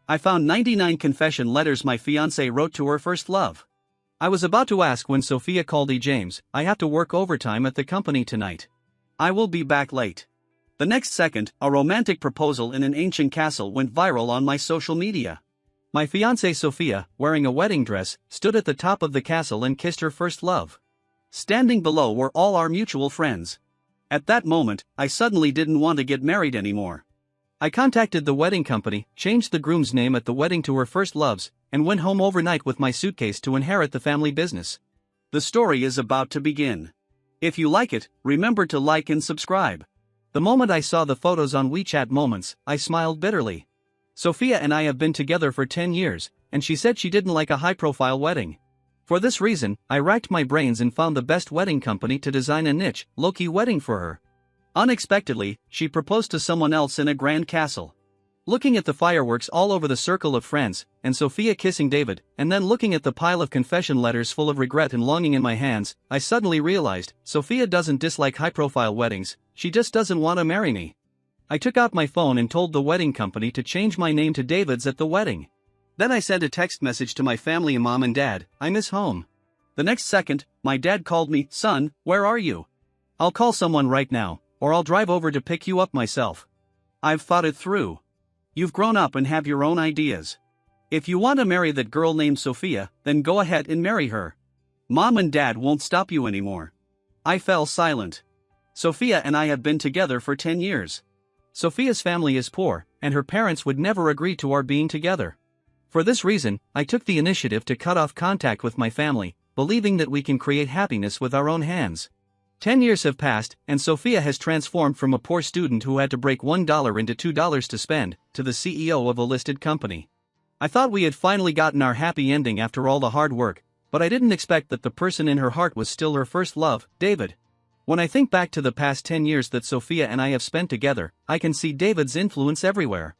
I found 99 confession letters my fiancée wrote to her first love. I was about to ask when Sophia called. James, I have to work overtime at the company tonight. I will be back late. The next second, a romantic proposal in an ancient castle went viral on my social media. My fiancée Sophia, wearing a wedding dress, stood at the top of the castle and kissed her first love. Standing below were all our mutual friends. At that moment, I suddenly didn't want to get married anymore. I contacted the wedding company, changed the groom's name at the wedding to her first loves, and went home overnight with my suitcase to inherit the family business. The story is about to begin. If you like it, remember to like and subscribe. The moment I saw the photos on WeChat Moments, I smiled bitterly. Sophia and I have been together for 10 years, and she said she didn't like a high-profile wedding. For this reason, I racked my brains and found the best wedding company to design a niche, low-key wedding for her. Unexpectedly, she proposed to someone else in a grand castle. Looking at the fireworks all over the circle of friends, and Sophia kissing David, and then looking at the pile of confession letters full of regret and longing in my hands, I suddenly realized, Sophia doesn't dislike high-profile weddings, she just doesn't want to marry me. I took out my phone and told the wedding company to change my name to David's at the wedding. Then I sent a text message to my family, mom and dad, I miss home. The next second, my dad called me, son, where are you? I'll call someone right now, or I'll drive over to pick you up myself. I've thought it through. You've grown up and have your own ideas. If you want to marry that girl named Sophia, then go ahead and marry her. Mom and dad won't stop you anymore. I fell silent. Sophia and I have been together for 10 years. Sophia's family is poor, and her parents would never agree to our being together. For this reason, I took the initiative to cut off contact with my family, believing that we can create happiness with our own hands. 10 years have passed, and Sophia has transformed from a poor student who had to break $1 into $2 to spend, to the CEO of a listed company. I thought we had finally gotten our happy ending after all the hard work, but I didn't expect that the person in her heart was still her first love, David. When I think back to the past 10 years that Sophia and I have spent together, I can see David's influence everywhere.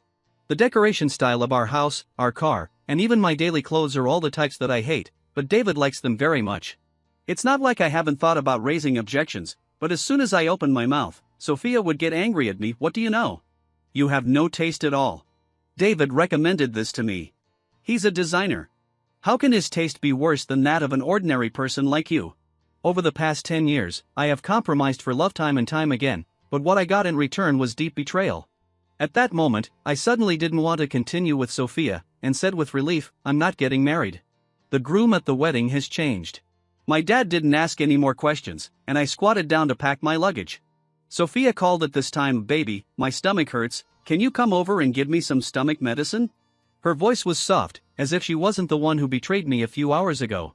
The decoration style of our house, our car, and even my daily clothes are all the types that I hate, but David likes them very much. It's not like I haven't thought about raising objections, but as soon as I opened my mouth, Sophia would get angry at me. What do you know? You have no taste at all. David recommended this to me. He's a designer. How can his taste be worse than that of an ordinary person like you? Over the past 10 years, I have compromised for love time and time again, but what I got in return was deep betrayal. At that moment, I suddenly didn't want to continue with Sophia, and said with relief, I'm not getting married. The groom at the wedding has changed. My dad didn't ask any more questions, and I squatted down to pack my luggage. Sophia called at this time, baby, my stomach hurts, can you come over and give me some stomach medicine? Her voice was soft, as if she wasn't the one who betrayed me a few hours ago.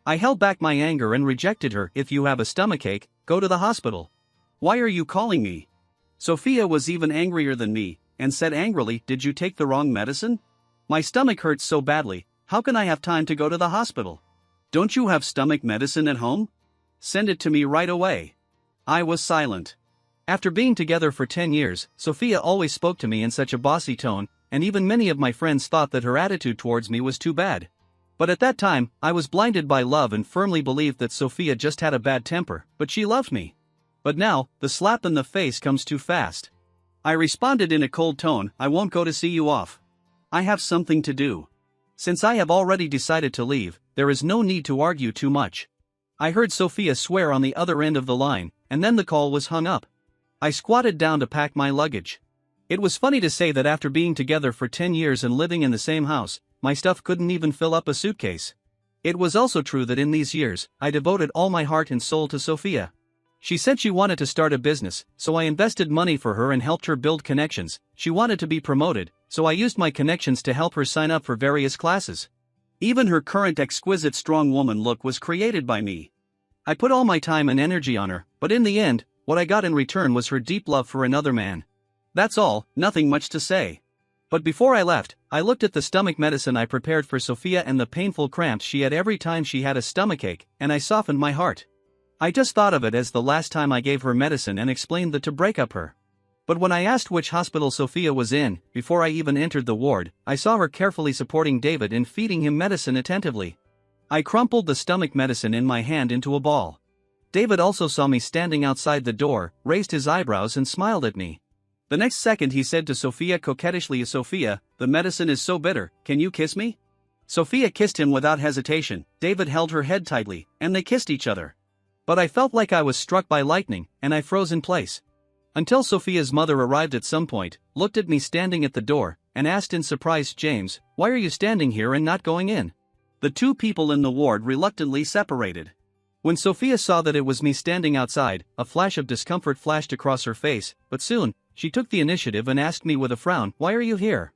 I held back my anger and rejected her. If you have a stomachache, go to the hospital. Why are you calling me? Sophia was even angrier than me, and said angrily, did you take the wrong medicine? My stomach hurts so badly, how can I have time to go to the hospital? Don't you have stomach medicine at home? Send it to me right away. I was silent. After being together for 10 years, Sophia always spoke to me in such a bossy tone, and even many of my friends thought that her attitude towards me was too bad. But at that time, I was blinded by love and firmly believed that Sophia just had a bad temper, but she loved me. But now, the slap in the face comes too fast. I responded in a cold tone, I won't go to see you off. I have something to do. Since I have already decided to leave, there is no need to argue too much. I heard Sophia swear on the other end of the line, and then the call was hung up. I squatted down to pack my luggage. It was funny to say that after being together for 10 years and living in the same house, my stuff couldn't even fill up a suitcase. It was also true that in these years, I devoted all my heart and soul to Sophia. She said she wanted to start a business, so I invested money for her and helped her build connections. She wanted to be promoted, so I used my connections to help her sign up for various classes. Even her current exquisite strong woman look was created by me. I put all my time and energy on her, but in the end, what I got in return was her deep love for another man. That's all, nothing much to say. But before I left, I looked at the stomach medicine I prepared for Sophia and the painful cramps she had every time she had a stomachache, and I softened my heart. I just thought of it as the last time I gave her medicine and explained that to break up her. But when I asked which hospital Sophia was in, before I even entered the ward, I saw her carefully supporting David and feeding him medicine attentively. I crumpled the stomach medicine in my hand into a ball. David also saw me standing outside the door, raised his eyebrows and smiled at me. The next second he said to Sophia coquettishly, Sophia, the medicine is so bitter, can you kiss me? Sophia kissed him without hesitation. David held her head tightly, and they kissed each other. But I felt like I was struck by lightning, and I froze in place. Until Sophia's mother arrived at some point, looked at me standing at the door, and asked in surprise, James, why are you standing here and not going in? The two people in the ward reluctantly separated. When Sophia saw that it was me standing outside, a flash of discomfort flashed across her face, but soon, she took the initiative and asked me with a frown, why are you here?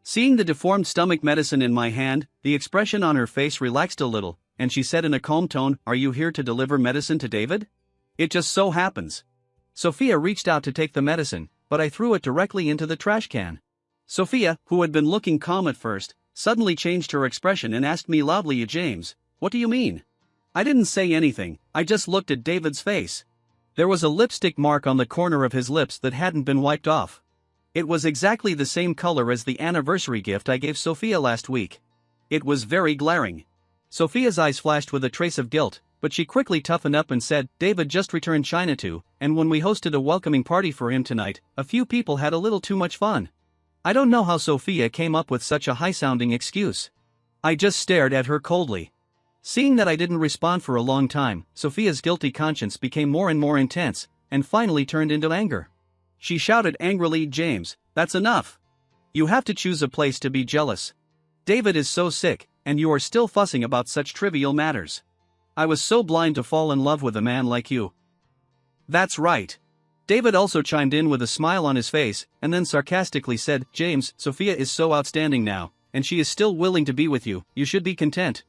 Seeing the deformed stomach medicine in my hand, the expression on her face relaxed a little, and she said in a calm tone, are you here to deliver medicine to David? It just so happens. Sophia reached out to take the medicine, but I threw it directly into the trash can. Sophia, who had been looking calm at first, suddenly changed her expression and asked me loudly, James, what do you mean? I didn't say anything, I just looked at David's face. There was a lipstick mark on the corner of his lips that hadn't been wiped off. It was exactly the same color as the anniversary gift I gave Sophia last week. It was very glaring. Sophia's eyes flashed with a trace of guilt, but she quickly toughened up and said, David just returned China too, and when we hosted a welcoming party for him tonight, a few people had a little too much fun. I don't know how Sophia came up with such a high-sounding excuse. I just stared at her coldly. Seeing that I didn't respond for a long time, Sophia's guilty conscience became more and more intense, and finally turned into anger. She shouted angrily, James, that's enough. You have to choose a place to be jealous. David is so sick, and you are still fussing about such trivial matters. I was so blind to fall in love with a man like you. That's right. David also chimed in with a smile on his face, and then sarcastically said, James, Sophia is so outstanding now, and she is still willing to be with you, you should be content.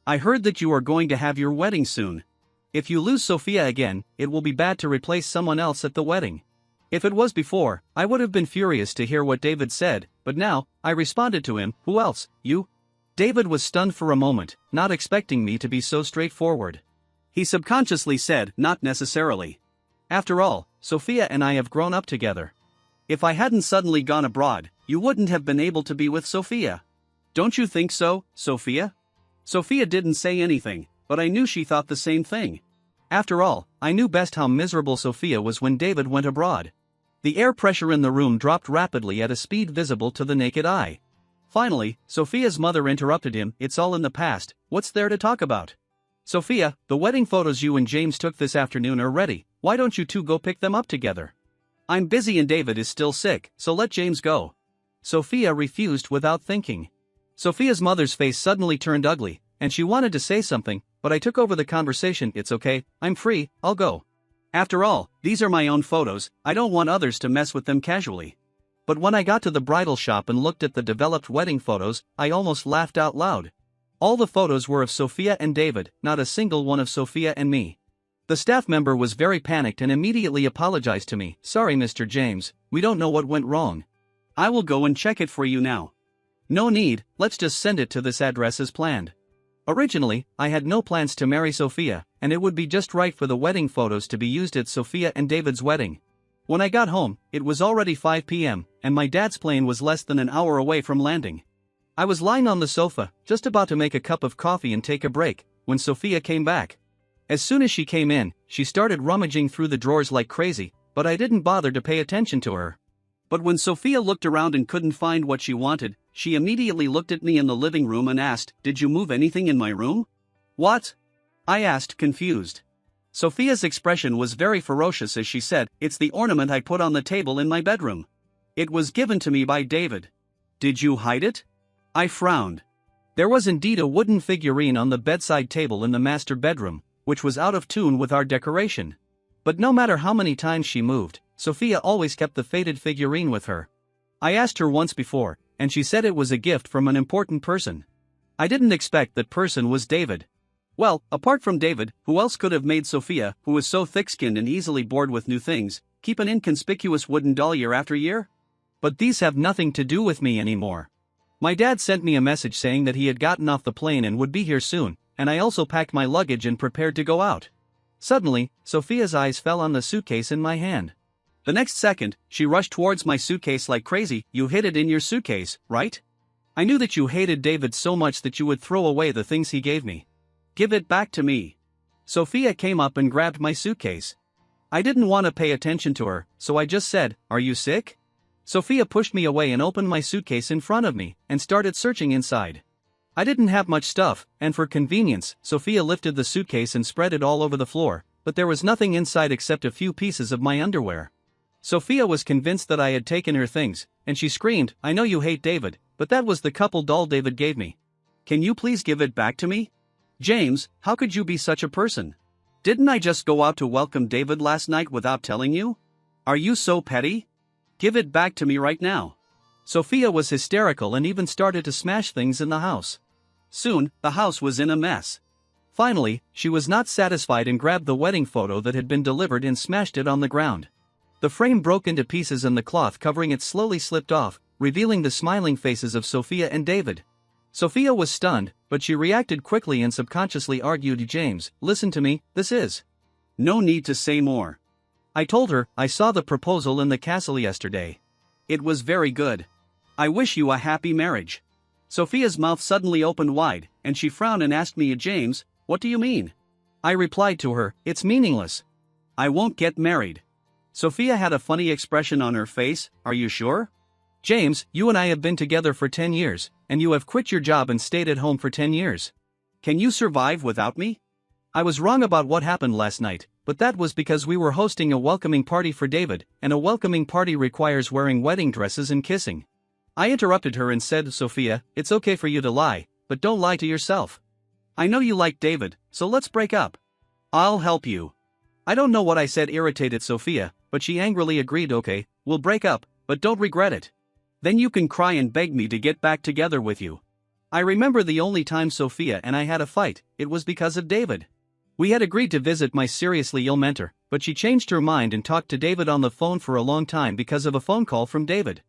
I heard that you are going to have your wedding soon. If you lose Sophia again, it will be bad to replace someone else at the wedding. If it was before, I would have been furious to hear what David said, but now, I responded to him, who else, you? David was stunned for a moment, not expecting me to be so straightforward. He subconsciously said, not necessarily. After all, Sophia and I have grown up together. If I hadn't suddenly gone abroad, you wouldn't have been able to be with Sophia. Don't you think so, Sophia? Sophia didn't say anything, but I knew she thought the same thing. After all, I knew best how miserable Sophia was when David went abroad. The air pressure in the room dropped rapidly at a speed visible to the naked eye. Finally, Sophia's mother interrupted him, it's all in the past, what's there to talk about? Sophia, the wedding photos you and James took this afternoon are ready, why don't you two go pick them up together? I'm busy and David is still sick, so let James go. Sophia refused without thinking. Sophia's mother's face suddenly turned ugly, and she wanted to say something, but I took over the conversation, it's okay, I'm free, I'll go. After all, these are my own photos, I don't want others to mess with them casually. But when I got to the bridal shop and looked at the developed wedding photos, I almost laughed out loud. All the photos were of Sophia and David, not a single one of Sophia and me. The staff member was very panicked and immediately apologized to me, sorry Mr. James, we don't know what went wrong. I will go and check it for you now. No need, let's just send it to this address as planned. Originally, I had no plans to marry Sophia, and it would be just right for the wedding photos to be used at Sophia and David's wedding. When I got home, it was already 5 p.m., and my dad's plane was less than an hour away from landing. I was lying on the sofa, just about to make a cup of coffee and take a break, when Sophia came back. As soon as she came in, she started rummaging through the drawers like crazy, but I didn't bother to pay attention to her. But when Sophia looked around and couldn't find what she wanted, she immediately looked at me in the living room and asked, did you move anything in my room? What? I asked, confused. Sophia's expression was very ferocious as she said, it's the ornament I put on the table in my bedroom. It was given to me by David. Did you hide it? I frowned. There was indeed a wooden figurine on the bedside table in the master bedroom, which was out of tune with our decoration. But no matter how many times she moved, Sophia always kept the faded figurine with her. I asked her once before, and she said it was a gift from an important person. I didn't expect that person was David. Well, apart from David, who else could have made Sophia, who was so thick-skinned and easily bored with new things, keep an inconspicuous wooden doll year after year? But these have nothing to do with me anymore. My dad sent me a message saying that he had gotten off the plane and would be here soon, and I also packed my luggage and prepared to go out. Suddenly, Sophia's eyes fell on the suitcase in my hand. The next second, she rushed towards my suitcase like crazy. You hid it in your suitcase, right? I knew that you hated David so much that you would throw away the things he gave me. Give it back to me. Sophia came up and grabbed my suitcase. I didn't want to pay attention to her, so I just said, are you sick? Sophia pushed me away and opened my suitcase in front of me and started searching inside. I didn't have much stuff, and for convenience, Sophia lifted the suitcase and spread it all over the floor, but there was nothing inside except a few pieces of my underwear. Sophia was convinced that I had taken her things, and she screamed, "I know you hate David, but that was the couple doll David gave me. Can you please give it back to me? James, how could you be such a person? Didn't I just go out to welcome David last night without telling you? Are you so petty? Give it back to me right now." Sophia was hysterical and even started to smash things in the house. Soon, the house was in a mess. Finally, she was not satisfied and grabbed the wedding photo that had been delivered and smashed it on the ground. The frame broke into pieces and the cloth covering it slowly slipped off, revealing the smiling faces of Sophia and David. Sophia was stunned, but she reacted quickly and subconsciously argued, "James, listen to me, this is no need to say more." I told her, "I saw the proposal in the castle yesterday. It was very good. I wish you a happy marriage." Sophia's mouth suddenly opened wide, and she frowned and asked me, "James, what do you mean?" I replied to her, "It's meaningless. I won't get married." Sophia had a funny expression on her face. "Are you sure?" "James, you and I have been together for 10 years, and you have quit your job and stayed at home for 10 years. Can you survive without me?" I was wrong about what happened last night, but that was because we were hosting a welcoming party for David, and a welcoming party requires wearing wedding dresses and kissing. I interrupted her and said, "Sophia, it's okay for you to lie, but don't lie to yourself. I know you like David, so let's break up. I'll help you." I don't know what I said irritated Sophia, but she angrily agreed, "Okay, we'll break up, but don't regret it. Then you can cry and beg me to get back together with you." I remember the only time Sophia and I had a fight, it was because of David. We had agreed to visit my seriously ill mentor, but she changed her mind and talked to David on the phone for a long time because of a phone call from David.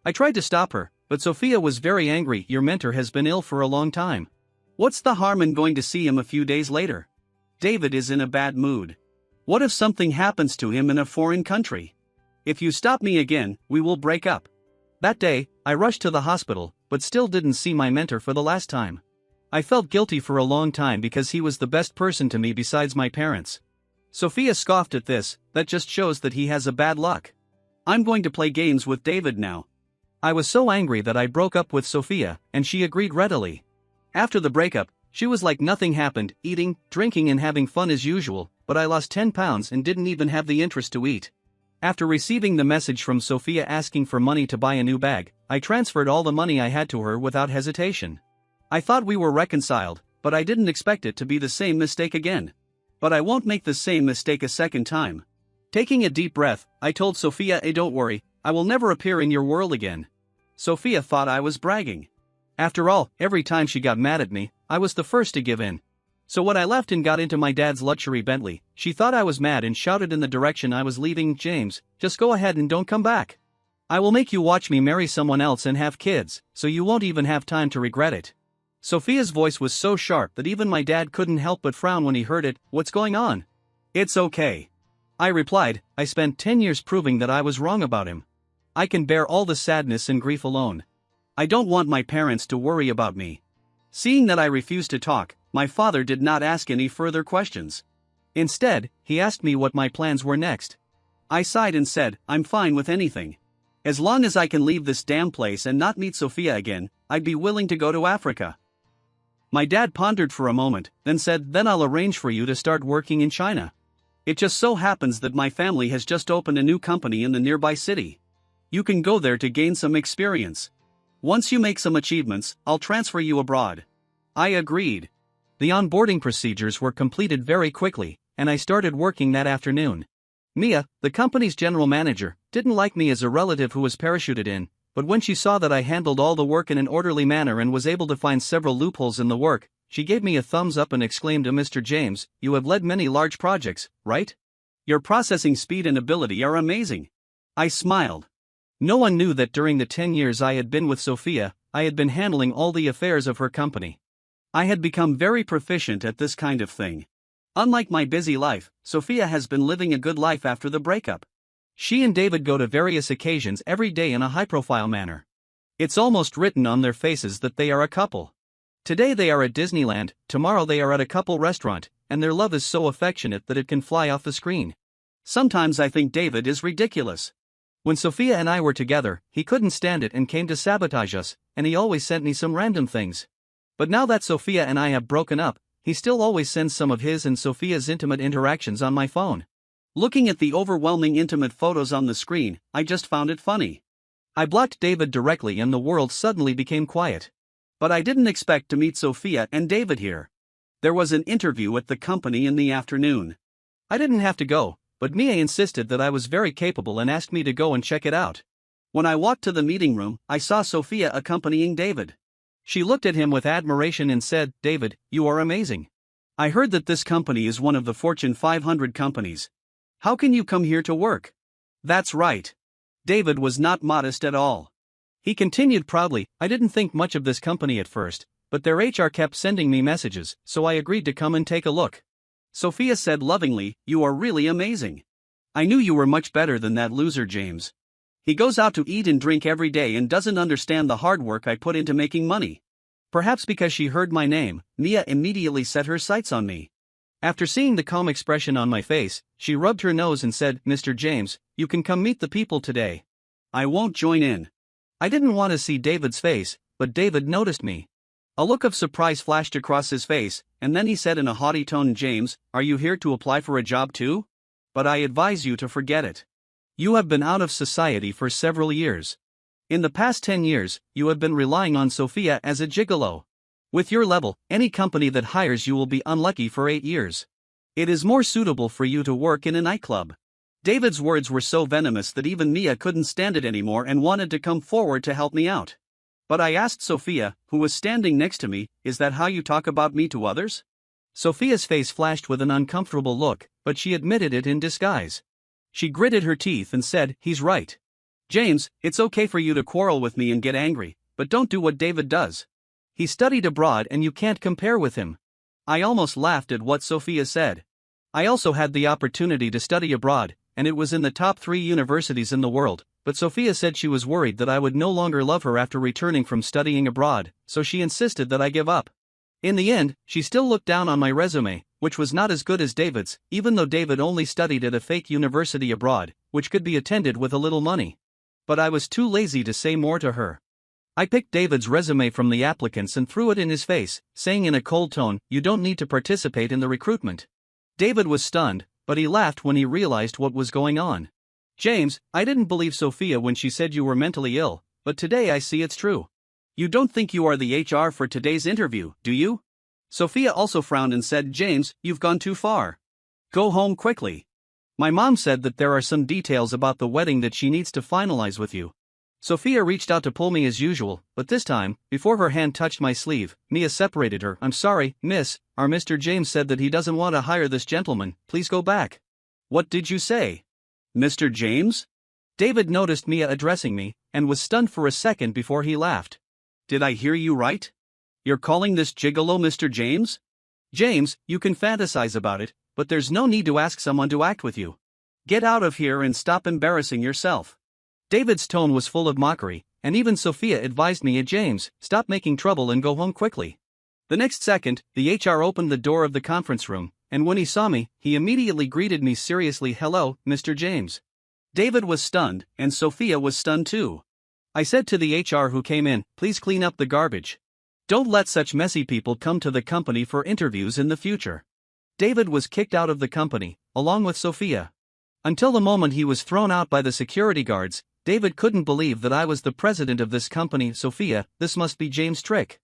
I tried to stop her, but Sophia was very angry. "Your mentor has been ill for a long time. What's the harm in going to see him a few days later? David is in a bad mood. What if something happens to him in a foreign country? If you stop me again, we will break up." That day, I rushed to the hospital, but still didn't see my mentor for the last time. I felt guilty for a long time because he was the best person to me besides my parents. Sophia scoffed at this. "That just shows that he has a bad luck. I'm going to play games with David now." I was so angry that I broke up with Sophia, and she agreed readily. After the breakup, she was like nothing happened, eating, drinking and having fun as usual, but I lost 10 pounds and didn't even have the interest to eat. After receiving the message from Sophia asking for money to buy a new bag, I transferred all the money I had to her without hesitation. I thought we were reconciled, but I didn't expect it to be the same mistake again. But I won't make the same mistake a second time. Taking a deep breath, I told Sophia, "Don't worry, I will never appear in your world again." Sophia thought I was bragging. After all, every time she got mad at me, I was the first to give in. So when I left and got into my dad's luxury Bentley, she thought I was mad and shouted in the direction I was leaving, "James, just go ahead and don't come back. I will make you watch me marry someone else and have kids, so you won't even have time to regret it." Sophia's voice was so sharp that even my dad couldn't help but frown when he heard it. "What's going on?" "It's okay," I replied. "I spent 10 years proving that I was wrong about him. I can bear all the sadness and grief alone. I don't want my parents to worry about me." Seeing that I refused to talk, my father did not ask any further questions. Instead, he asked me what my plans were next. I sighed and said, "I'm fine with anything. As long as I can leave this damn place and not meet Sophia again, I'd be willing to go to Africa." My dad pondered for a moment, then said, "Then I'll arrange for you to start working in China. It just so happens that my family has just opened a new company in the nearby city. You can go there to gain some experience. Once you make some achievements, I'll transfer you abroad." I agreed. The onboarding procedures were completed very quickly, and I started working that afternoon. Mia, the company's general manager, didn't like me as a relative who was parachuted in, but when she saw that I handled all the work in an orderly manner and was able to find several loopholes in the work, she gave me a thumbs up and exclaimed, "Mr. James, you have led many large projects, right? Your processing speed and ability are amazing." I smiled. No one knew that during the 10 years I had been with Sophia, I had been handling all the affairs of her company. I had become very proficient at this kind of thing. Unlike my busy life, Sophia has been living a good life after the breakup. She and David go to various occasions every day in a high-profile manner. It's almost written on their faces that they are a couple. Today they are at Disneyland, tomorrow they are at a couple restaurant, and their love is so affectionate that it can fly off the screen. Sometimes I think David is ridiculous. When Sophia and I were together, he couldn't stand it and came to sabotage us, and he always sent me some random things. But now that Sophia and I have broken up, he still always sends some of his and Sophia's intimate interactions on my phone. Looking at the overwhelming intimate photos on the screen, I just found it funny. I blocked David directly and the world suddenly became quiet. But I didn't expect to meet Sophia and David here. There was an interview at the company in the afternoon. I didn't have to go, but Mia insisted that I was very capable and asked me to go and check it out. When I walked to the meeting room, I saw Sophia accompanying David. She looked at him with admiration and said, "David, you are amazing. I heard that this company is one of the Fortune 500 companies. How can you come here to work?" "That's right." David was not modest at all. He continued proudly, "I didn't think much of this company at first, but their HR kept sending me messages, so I agreed to come and take a look." Sophia said lovingly, "You are really amazing. I knew you were much better than that loser James. He goes out to eat and drink every day and doesn't understand the hard work I put into making money." Perhaps because she heard my name, Mia immediately set her sights on me. After seeing the calm expression on my face, she rubbed her nose and said, "Mr. James, you can come meet the people today." "I won't join in." I didn't want to see David's face, but David noticed me. A look of surprise flashed across his face, and then he said in a haughty tone, "James, are you here to apply for a job too? But I advise you to forget it. You have been out of society for several years. In the past 10 years, you have been relying on Sophia as a gigolo. With your level, any company that hires you will be unlucky for 8 years. It is more suitable for you to work in a nightclub." David's words were so venomous that even Mia couldn't stand it anymore and wanted to come forward to help me out. But I asked Sophia, who was standing next to me, "Is that how you talk about me to others?" Sophia's face flashed with an uncomfortable look, but she admitted it in disguise. She gritted her teeth and said, "He's right. James, it's okay for you to quarrel with me and get angry, but don't do what David does. He studied abroad and you can't compare with him." I almost laughed at what Sophia said. I also had the opportunity to study abroad, and it was in the top 3 universities in the world, but Sophia said she was worried that I would no longer love her after returning from studying abroad, so she insisted that I give up. In the end, she still looked down on my resume, which was not as good as David's, even though David only studied at a fake university abroad, which could be attended with a little money. But I was too lazy to say more to her. I picked David's resume from the applicants and threw it in his face, saying in a cold tone, "You don't need to participate in the recruitment." David was stunned, but he laughed when he realized what was going on. "James, I didn't believe Sophia when she said you were mentally ill, but today I see it's true. You don't think you are the HR for today's interview, do you?" Sophia also frowned and said, "James, you've gone too far. Go home quickly. My mom said that there are some details about the wedding that she needs to finalize with you." Sophia reached out to pull me as usual, but this time, before her hand touched my sleeve, Mia separated her. "I'm sorry, miss, our Mr. James said that he doesn't want to hire this gentleman, please go back." "What did you say? Mr. James?" David noticed Mia addressing me, and was stunned for a second before he laughed. "Did I hear you right? You're calling this gigolo Mr. James? James, you can fantasize about it, but there's no need to ask someone to act with you. Get out of here and stop embarrassing yourself." David's tone was full of mockery, and even Sophia advised me, "James, stop making trouble and go home quickly." The next second, the HR opened the door of the conference room, and when he saw me, he immediately greeted me seriously, "Hello, Mr. James." David was stunned, and Sophia was stunned too. I said to the HR who came in, "Please clean up the garbage. Don't let such messy people come to the company for interviews in the future." David was kicked out of the company, along with Sophia. Until the moment he was thrown out by the security guards, David couldn't believe that I was the president of this company. "Sophia, this must be James' trick.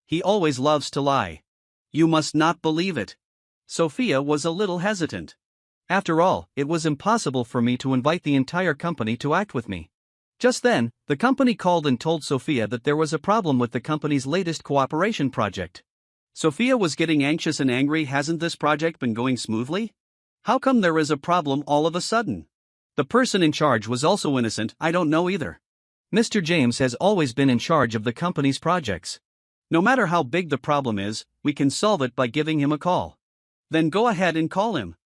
He always loves to lie. You must not believe it." Sophia was a little hesitant. After all, it was impossible for me to invite the entire company to act with me. Just then, the company called and told Sophia that there was a problem with the company's latest cooperation project. Sophia was getting anxious and angry. "Hasn't this project been going smoothly? How come there is a problem all of a sudden?" The person in charge was also innocent. "I don't know either. Mr. James has always been in charge of the company's projects. No matter how big the problem is, we can solve it by giving him a call." "Then go ahead and call him,"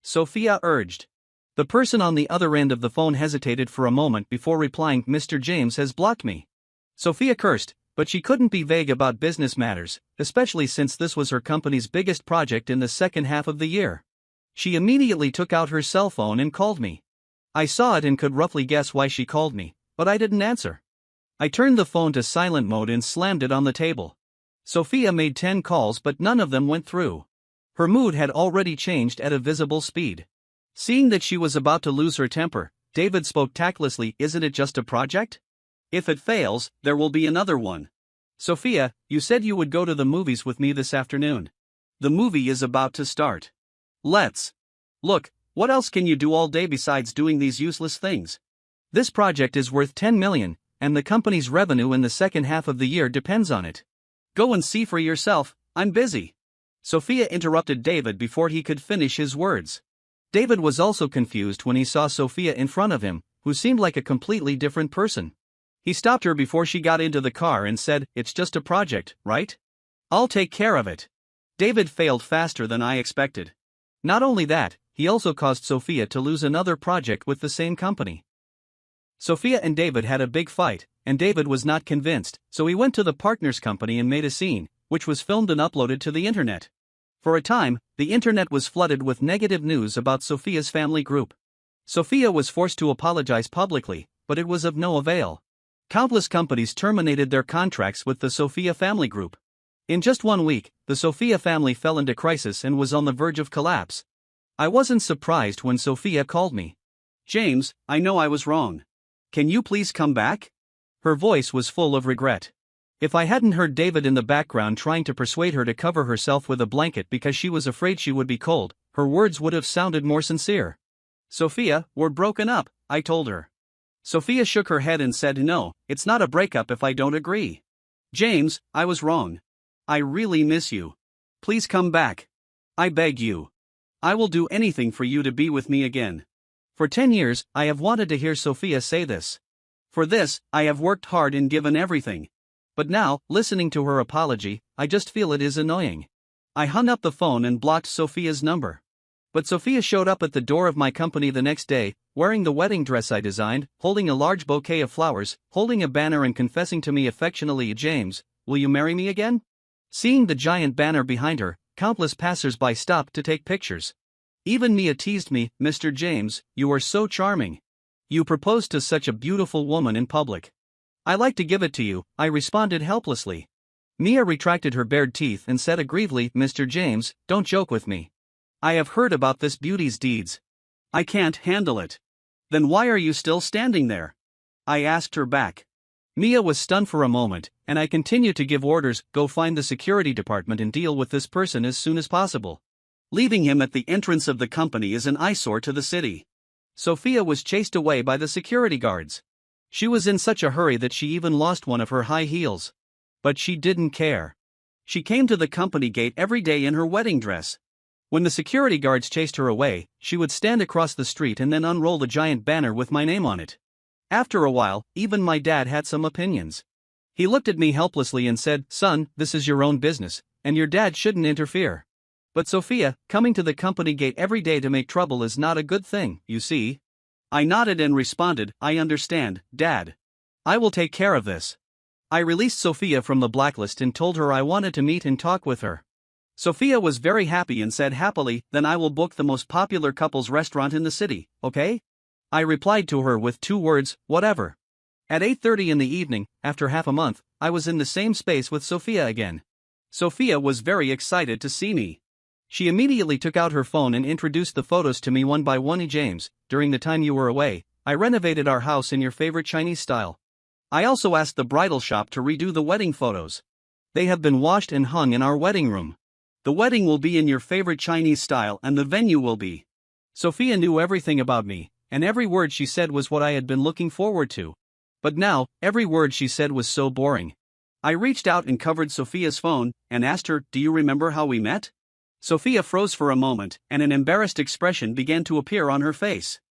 Sophia urged. The person on the other end of the phone hesitated for a moment before replying, "Mr. James has blocked me." Sophia cursed, but she couldn't be vague about business matters, especially since this was her company's biggest project in the second half of the year. She immediately took out her cell phone and called me. I saw it and could roughly guess why she called me, but I didn't answer. I turned the phone to silent mode and slammed it on the table. Sophia made 10 calls but none of them went through. Her mood had already changed at a visible speed. Seeing that she was about to lose her temper, David spoke tactlessly, "Isn't it just a project? If it fails, there will be another one. Sophia, you said you would go to the movies with me this afternoon. The movie is about to start. Let's. Look, what else can you do all day besides doing these useless things? This project is worth 10 million, and the company's revenue in the second half of the year depends on it. Go and see for yourself, I'm busy." Sophia interrupted David before he could finish his words. David was also confused when he saw Sophia in front of him, who seemed like a completely different person. He stopped her before she got into the car and said, "It's just a project, right? I'll take care of it." David failed faster than I expected. Not only that, he also caused Sophia to lose another project with the same company. Sophia and David had a big fight, and David was not convinced, so he went to the partner's company and made a scene, which was filmed and uploaded to the internet. For a time, the internet was flooded with negative news about Sophia's family group. Sophia was forced to apologize publicly, but it was of no avail. Countless companies terminated their contracts with the Sophia family group. In just 1 week, the Sophia family fell into crisis and was on the verge of collapse. I wasn't surprised when Sophia called me. "James, I know I was wrong. Can you please come back?" Her voice was full of regret. If I hadn't heard David in the background trying to persuade her to cover herself with a blanket because she was afraid she would be cold, her words would have sounded more sincere. "Sophia, we're broken up," I told her. Sophia shook her head and said, "No, it's not a breakup if I don't agree. James, I was wrong. I really miss you. Please come back. I beg you. I will do anything for you to be with me again." For 10 years, I have wanted to hear Sophia say this. For this, I have worked hard and given everything. But now, listening to her apology, I just feel it is annoying. I hung up the phone and blocked Sophia's number. But Sophia showed up at the door of my company the next day, wearing the wedding dress I designed, holding a large bouquet of flowers, holding a banner and confessing to me affectionately, "James, will you marry me again?" Seeing the giant banner behind her, countless passers-by stopped to take pictures. Even Mia teased me, "Mr. James, you are so charming. You proposed to such a beautiful woman in public." "I like to give it to you," I responded helplessly. Mia retracted her bared teeth and said aggrievedly, "Mr. James, don't joke with me. I have heard about this beauty's deeds. I can't handle it." "Then why are you still standing there?" I asked her back. Mia was stunned for a moment, and I continued to give orders, "Go find the security department and deal with this person as soon as possible. Leaving him at the entrance of the company is an eyesore to the city." Sophia was chased away by the security guards. She was in such a hurry that she even lost one of her high heels. But she didn't care. She came to the company gate every day in her wedding dress. When the security guards chased her away, she would stand across the street and then unroll the giant banner with my name on it. After a while, even my dad had some opinions. He looked at me helplessly and said, "Son, this is your own business, and your dad shouldn't interfere." "But Sophia, coming to the company gate every day to make trouble is not a good thing, you see." I nodded and responded, "I understand, Dad. I will take care of this." I released Sophia from the blacklist and told her I wanted to meet and talk with her. Sophia was very happy and said happily, "Then I will book the most popular couples restaurant in the city, okay?" I replied to her with 2 words, "Whatever." At 8:30 in the evening, after half a month, I was in the same space with Sophia again. Sophia was very excited to see me. She immediately took out her phone and introduced the photos to me one by one. "James, during the time you were away, I renovated our house in your favorite Chinese style. I also asked the bridal shop to redo the wedding photos. They have been washed and hung in our wedding room. The wedding will be in your favorite Chinese style and the venue will be." Sophia knew everything about me, and every word she said was what I had been looking forward to. But now, every word she said was so boring. I reached out and covered Sophia's phone, and asked her, "Do you remember how we met?" Sophia froze for a moment, and an embarrassed expression began to appear on her face.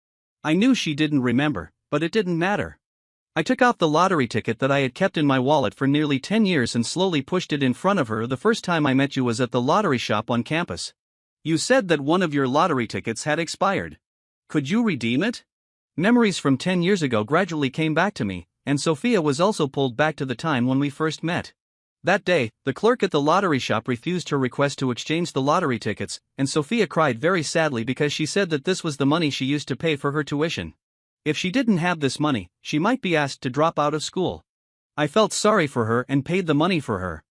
I knew she didn't remember, but it didn't matter. I took out the lottery ticket that I had kept in my wallet for nearly 10 years and slowly pushed it in front of her. "The first time I met you was at the lottery shop on campus. You said that one of your lottery tickets had expired. Could you redeem it?" Memories from 10 years ago gradually came back to me, and Sophia was also pulled back to the time when we first met. That day, the clerk at the lottery shop refused her request to exchange the lottery tickets, and Sophia cried very sadly because she said that this was the money she used to pay for her tuition. If she didn't have this money, she might be asked to drop out of school. I felt sorry for her and paid the money for her.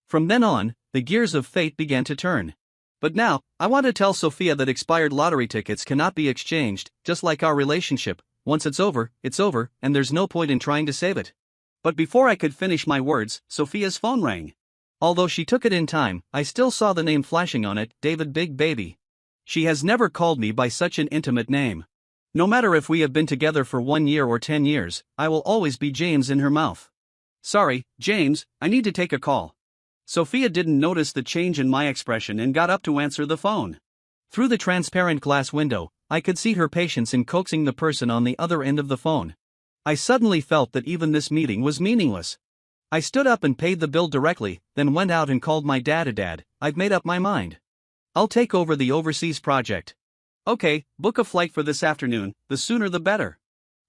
From then on, the gears of fate began to turn. But now, I want to tell Sophia that expired lottery tickets cannot be exchanged, just like our relationship. Once it's over, and there's no point in trying to save it. But before I could finish my words, Sophia's phone rang. Although she took it in time, I still saw the name flashing on it, David Big Baby. She has never called me by such an intimate name. No matter if we have been together for 1 year or 10 years, I will always be James in her mouth. Sorry, James, I need to take a call. Sophia didn't notice the change in my expression and got up to answer the phone. Through the transparent glass window, I could see her patience in coaxing the person on the other end of the phone. I suddenly felt that even this meeting was meaningless. I stood up and paid the bill directly, then went out and called my dad. Dad, I've made up my mind. I'll take over the overseas project. Okay, book a flight for this afternoon, the sooner the better.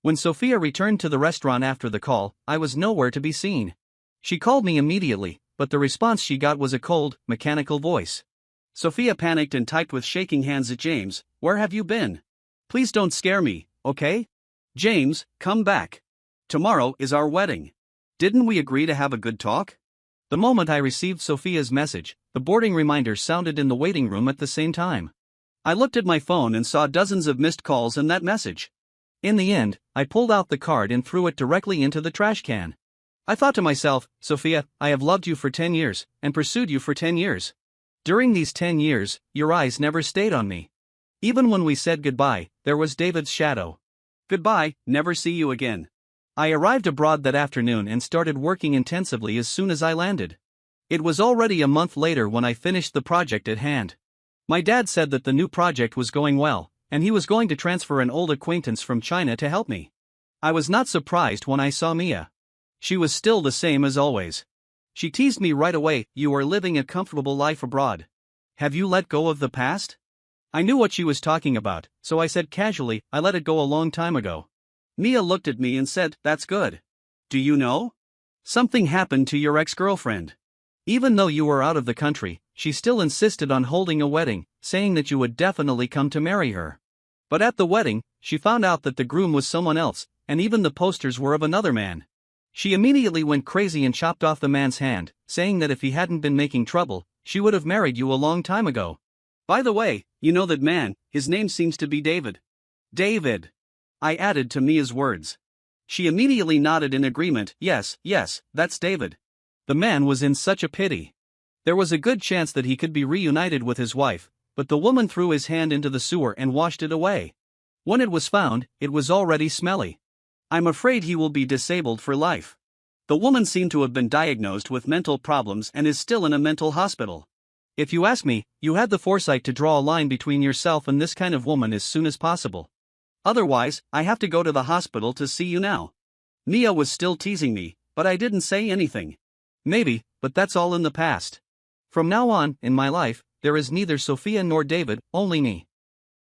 When Sophia returned to the restaurant after the call, I was nowhere to be seen. She called me immediately, but the response she got was a cold, mechanical voice. Sophia panicked and typed with shaking hands at James, "Where have you been? Please don't scare me, okay? James, come back. Tomorrow is our wedding. Didn't we agree to have a good talk?" The moment I received Sophia's message, the boarding reminder sounded in the waiting room at the same time. I looked at my phone and saw dozens of missed calls and that message. In the end, I pulled out the card and threw it directly into the trash can. I thought to myself, Sophia, I have loved you for 10 years, and pursued you for 10 years. During these 10 years, your eyes never stayed on me. Even when we said goodbye, there was David's shadow. Goodbye, never see you again. I arrived abroad that afternoon and started working intensively as soon as I landed. It was already a month later when I finished the project at hand. My dad said that the new project was going well, and he was going to transfer an old acquaintance from China to help me. I was not surprised when I saw Mia. She was still the same as always. She teased me right away, "You are living a comfortable life abroad. Have you let go of the past?" I knew what she was talking about, so I said casually, "I let it go a long time ago." Mia looked at me and said, "That's good. Do you know? Something happened to your ex-girlfriend. Even though you were out of the country, she still insisted on holding a wedding, saying that you would definitely come to marry her. But at the wedding, she found out that the groom was someone else, and even the posters were of another man. She immediately went crazy and chopped off the man's hand, saying that if he hadn't been making trouble, she would have married you a long time ago. By the way, you know that man, his name seems to be David." "David," I added to Mia's words. She immediately nodded in agreement. Yes, that's David. The man was in such a pity. There was a good chance that he could be reunited with his wife, but the woman threw his hand into the sewer and washed it away. When it was found, it was already smelly. I'm afraid he will be disabled for life. The woman seemed to have been diagnosed with mental problems and is still in a mental hospital. If you ask me, you had the foresight to draw a line between yourself and this kind of woman as soon as possible. Otherwise, I have to go to the hospital to see you now. Mia was still teasing me, but I didn't say anything. Maybe, but that's all in the past. From now on, in my life, there is neither Sophia nor David, only me.